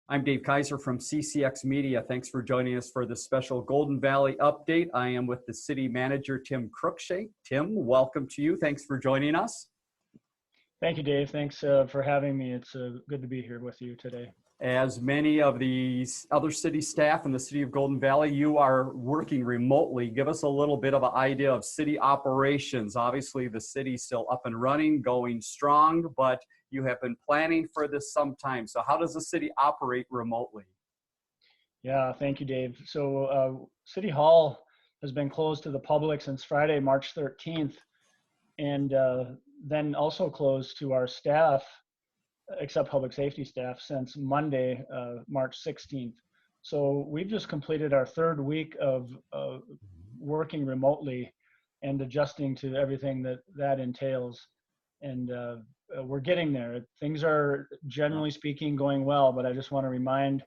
I'm Dave Kaiser from CCX Media. Thanks for joining us for this special Golden Valley update. I am with the city manager, Tim Cruikshank. Tim, welcome to you. Thanks for joining us. Thank you, Dave. Thanks for having me. It's good to be here with you today. As many of the other city staff in the city of Golden Valley, you are working remotely. Give us a little bit of an idea of city operations. Obviously, the city's still up and running, going strong, but you have been planning for this some time. So how does the city operate remotely? Yeah, thank you, Dave. So City Hall has been closed to the public since Friday, March 13th, and then also closed to our staff, except public safety staff, since Monday, March 16th. So we've just completed our third week of working remotely and adjusting to everything that entails. And we're getting there. Things are, generally speaking, going well, but I just want to remind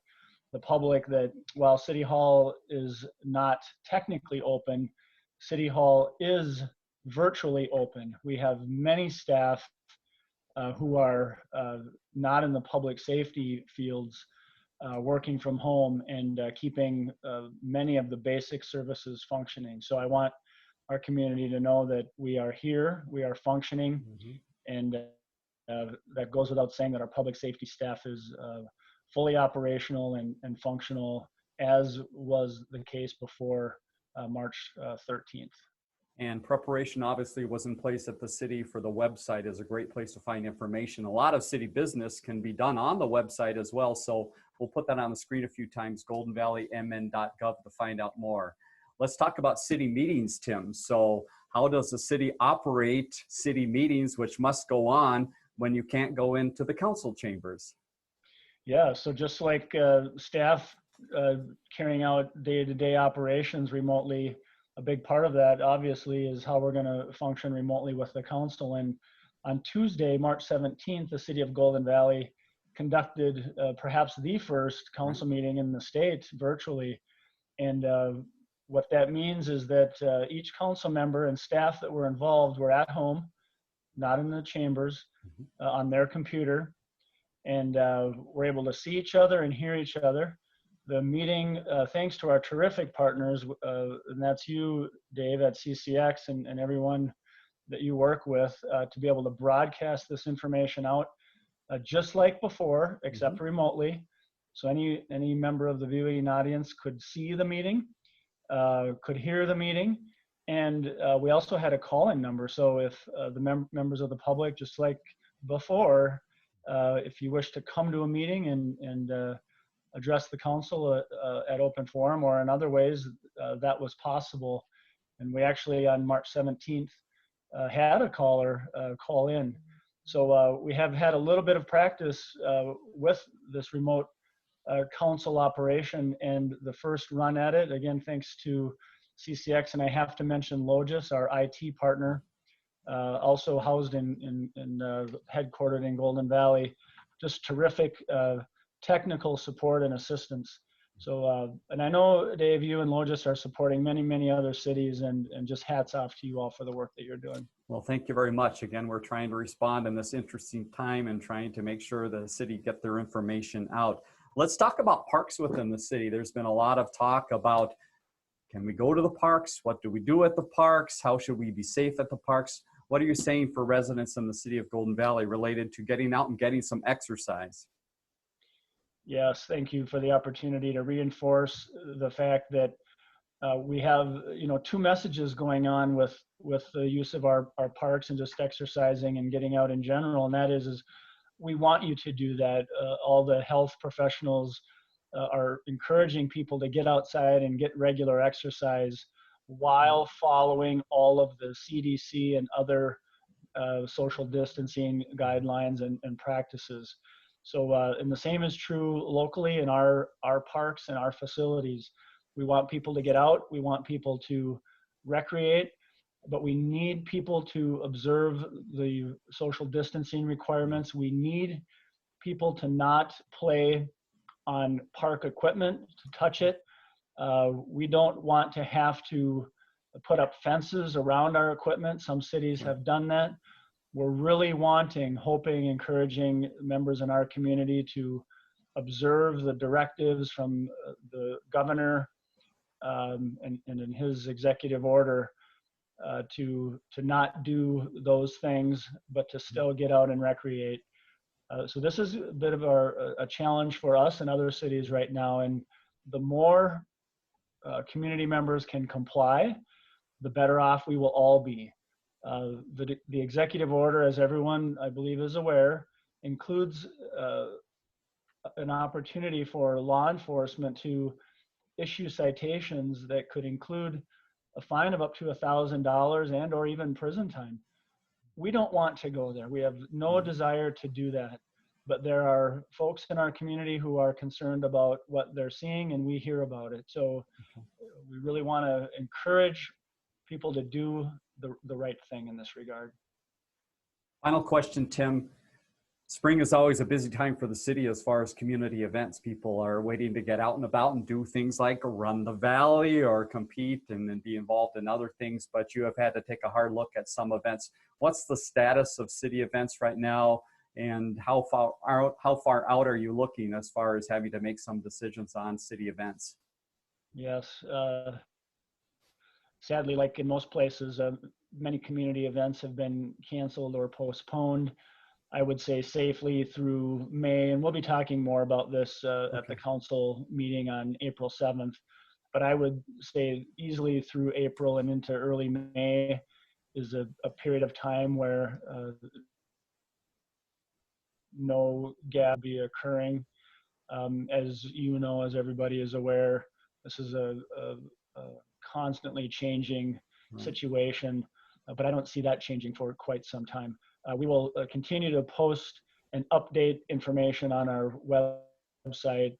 the public that while City Hall is not technically open, City Hall is virtually open. We have many staff who are not in the public safety fields working from home and keeping many of the basic services functioning. So I want our community to know that we are here, we are functioning, and that goes without saying that our public safety staff is fully operational and functional, as was the case before March 13th. And preparation obviously was in place at the city for the website is a great place to find information. A lot of city business can be done on the website as well. So we'll put that on the screen a few times, goldenvalleymn.gov, to find out more. Let's talk about city meetings, Tim. So how does the city operate city meetings, which must go on when you can't go into the council chambers? Yeah, so just like staff carrying out day-to-day operations remotely, a big part of that obviously is how we're going to function remotely with the council. And on Tuesday, March 17th, the city of Golden Valley conducted perhaps the first council meeting in the state virtually. And what that means is that each council member and staff that were involved were at home, not in the chambers, on their computer, and we're able to see each other and hear each other. The meeting, thanks to our terrific partners, and that's you, Dave, at CCX, and everyone that you work with, to be able to broadcast this information out just like before, except remotely. So any member of the viewing audience could see the meeting, could hear the meeting, and we also had a call-in number. So if the members of the public, just like before, if you wish to come to a meeting and address the council at open forum or in other ways, that was possible. And we actually on March 17th had a caller call in. So we have had a little bit of practice with this remote council operation, and the first run at it, again, thanks to CCX, and I have to mention Logis, our IT partner, also housed in headquartered in Golden Valley. Just terrific technical support and assistance. So, and I know, Dave, you and Logis are supporting many other cities, and just hats off to you all for the work that you're doing. Well, thank you very much. Again, we're trying to respond in this interesting time and trying to make sure the city get their information out. Let's talk about parks within the city. There's been a lot of talk about, can we go to the parks? What do we do at the parks? How should we be safe at the parks? What are you saying for residents in the city of Golden Valley related to getting out and getting some exercise? Yes, thank you for the opportunity to reinforce the fact that we have, two messages going on with the use of our parks and just exercising and getting out in general. And that is we want you to do that. All the health professionals are encouraging people to get outside and get regular exercise while following all of the CDC and other social distancing guidelines and practices. So, and the same is true locally in our parks and our facilities. We want people to get out. We want people to recreate, but we need people to observe the social distancing requirements. We need people to not play on park equipment, to touch it. We don't want to have to put up fences around our equipment. Some cities have done that. We're really hoping, encouraging members in our community to observe the directives from the governor and in his executive order to not do those things, but to still get out and recreate. So this is a bit of a challenge for us and other cities right now. And the more community members can comply, the better off we will all be. The executive order, as everyone I believe is aware, includes an opportunity for law enforcement to issue citations that could include a fine of up to $1,000 and or even prison time. We don't want to go there. We have no desire to do that. But there are folks in our community who are concerned about what they're seeing, and we hear about it. So we really want to encourage people to do the right thing in this regard. Final question, Tim. Spring is always a busy time for the city as far as community events. People are waiting to get out and about and do things like run the valley or compete and then be involved in other things, but you have had to take a hard look at some events. What's the status of city events right now, and how far out are you looking as far as having to make some decisions on city events? Yes, sadly, like in most places, many community events have been canceled or postponed. I would say safely through May, and we'll be talking more about this at the council meeting on April 7th. But I would say easily through April and into early May is a period of time where no gap be occurring. As you know, as everybody is aware, this is a constantly changing situation, but I don't see that changing for quite some time. We will continue to post and update information on our website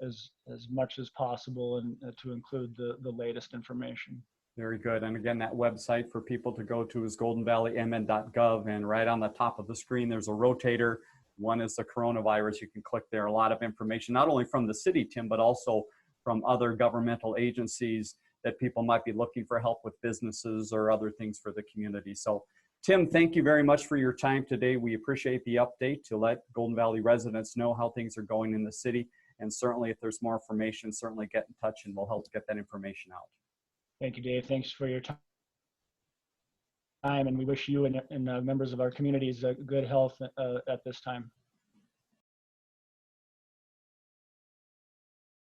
as much as possible, and to include the latest information. Very good. And again, that website for people to go to is goldenvalleymn.gov, and right on the top of the screen there's a rotator. One is the coronavirus. You can click there. A lot of information, not only from the city, Tim, but also from other governmental agencies that people might be looking for help with businesses or other things for the community. So Tim, thank you very much for your time today. We appreciate the update to let Golden Valley residents know how things are going in the city. And certainly if there's more information, certainly get in touch and we'll help get that information out. Thank you, Dave. Thanks for your time. And we wish you and members of our communities good health at this time.